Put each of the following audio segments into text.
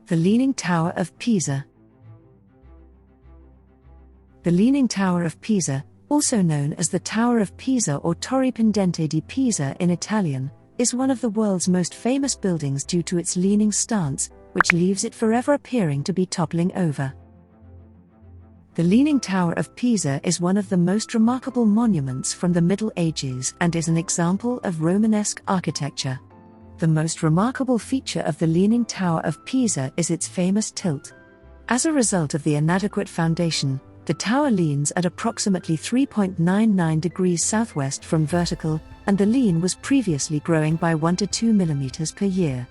The Leaning Tower of Pisa. The Leaning Tower of Pisa, also known as the Tower of Pisa or Torre Pendente di Pisa in Italian, is one of the world's most famous buildings due to its leaning stance, which leaves it forever appearing to be toppling over. The Leaning Tower of Pisa is one of the most remarkable monuments from the Middle Ages and is an example of Romanesque architecture. The most remarkable feature of the Leaning Tower of Pisa is its famous tilt. As a result of the inadequate foundation, the tower leans at approximately 3.99 degrees southwest from vertical, and the lean was previously growing by 1 to 2 millimeters per year.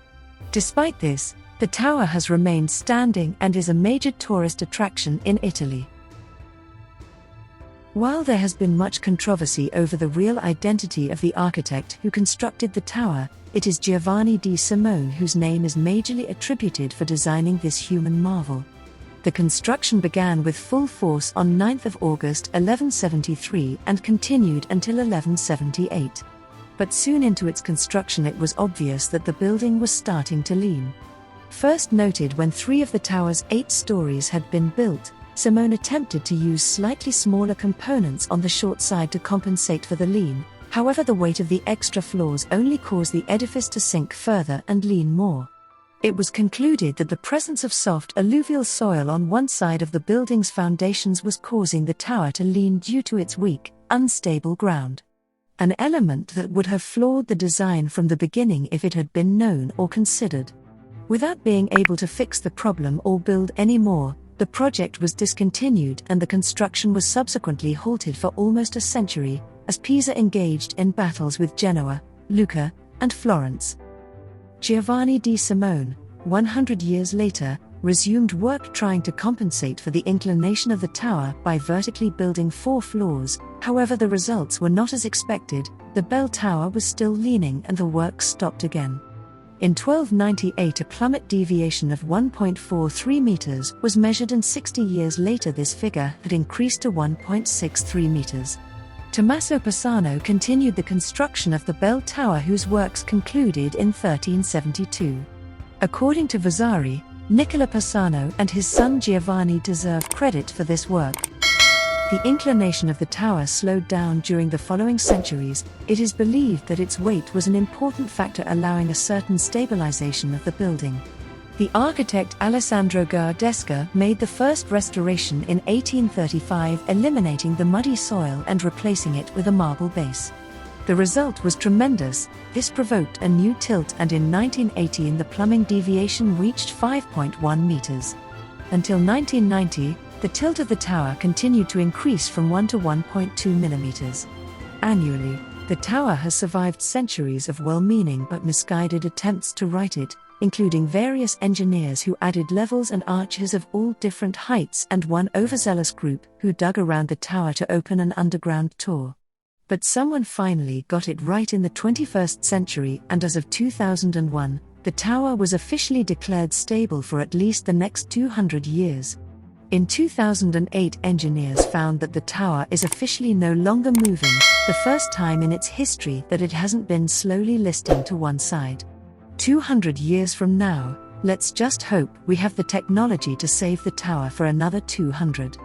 Despite this, the tower has remained standing and is a major tourist attraction in Italy. While there has been much controversy over the real identity of the architect who constructed the tower, it is Giovanni di Simone whose name is majorly attributed for designing this human marvel. The construction began with full force on 9th of August 1173 and continued until 1178. But soon into its construction it was obvious that the building was starting to lean. First noted when 3 of the tower's 8 stories had been built, Simone attempted to use slightly smaller components on the short side to compensate for the lean. However, the weight of the extra floors only caused the edifice to sink further and lean more. It was concluded that the presence of soft alluvial soil on one side of the building's foundations was causing the tower to lean due to its weak, unstable ground. An element that would have flawed the design from the beginning if it had been known or considered. Without being able to fix the problem or build any more, the project was discontinued and the construction was subsequently halted for almost a century, as Pisa engaged in battles with Genoa, Lucca, and Florence. Giovanni di Simone, 100 years later, resumed work trying to compensate for the inclination of the tower by vertically building 4 floors. However, the results were not as expected. The bell tower was still leaning and the work stopped again. In 1298 a plummet deviation of 1.43 meters was measured, and 60 years later this figure had increased to 1.63 meters. Tommaso Pisano continued the construction of the bell tower, whose works concluded in 1372. According to Vasari, Nicola Pisano and his son Giovanni deserve credit for this work. The inclination of the tower slowed down during the following centuries. It is believed that its weight was an important factor allowing a certain stabilization of the building. The architect Alessandro Gardesca made the first restoration in 1835, eliminating the muddy soil and replacing it with a marble base. The result was tremendous. This provoked a new tilt, and in 1918 the plumbing deviation reached 5.1 meters. Until 1990, the tilt of the tower continued to increase from 1 to 1.2 millimeters. Annually, the tower has survived centuries of well-meaning but misguided attempts to right it, including various engineers who added levels and arches of all different heights and one overzealous group who dug around the tower to open an underground tour. But someone finally got it right in the 21st century, and as of 2001, the tower was officially declared stable for at least the next 200 years. In 2008, engineers found that the tower is officially no longer moving, the first time in its history that it hasn't been slowly listing to one side. 200 years from now, let's just hope we have the technology to save the tower for another 200.